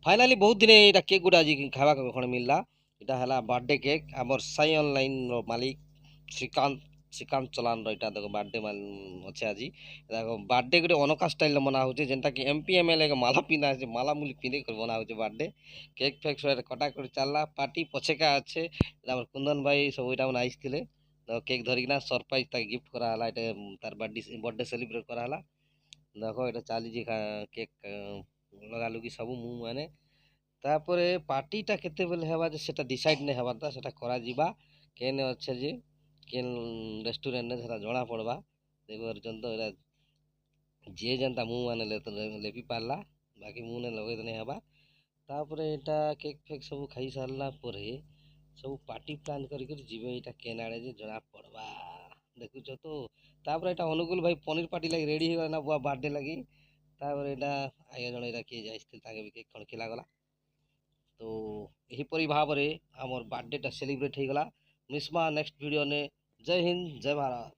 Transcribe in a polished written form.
Finally बहुत दिन एटा cake गुटा आज खावा खणे मिलला। एटा हला बर्थडे केक हमर साई ऑनलाइन रो मालिक श्रीकांत श्रीकांत चलान रो एटा देखो बर्थडे अच्छे आज देखो बर्थडे गुटे अनोखा स्टाइल मना होचे जेनटा कि एमपी एमएलए के माला पिना है माला मुली पिने कर बना होचे बर्थडे केक फेक सब कटा कट चलला पार्टी पछेका अच्छे हमर कुंदन भाई सब एटा मन आइसथिले तो केक धरिकिना सरप्राइज ता गिफ्ट करा हला एटा तार बर्थडे सेलिब्रेट करा हला देखो एटा चाली जी केक लगा लुगी सब मु माने तापर पार्टीटा केतेबेले हेबा जे सेटा डिसाइड नहीं हेबार ता सेटा करा जिबा केने अच्छे जे केन रेस्टोरेंट ने सेटा जणा पड़बा देखो जंतो एरा जे जनता मु माने लेपि पारला बाकी मु ने लगे नहीं हेबा तापर एटा केक फेक सब खाई सारला परे सब पार्टी प्लान करी जीवे एटा केन आड़े जे जणा पड़बा देखुछ तो तापर एटा अनुकूल भाई पनीर पार्टी लगी रेडी हो ना बुआ बर्थडे लगी तापर एटा आगे जण एटा किए जाइस्थिल ताके भी केक खण खिला गला तो यहीपरी भाव में आमर बर्थडेटा सेलिब्रेट हो गला मिसमा नेक्स्ट वीडियो ने जय हिंद जय भारत।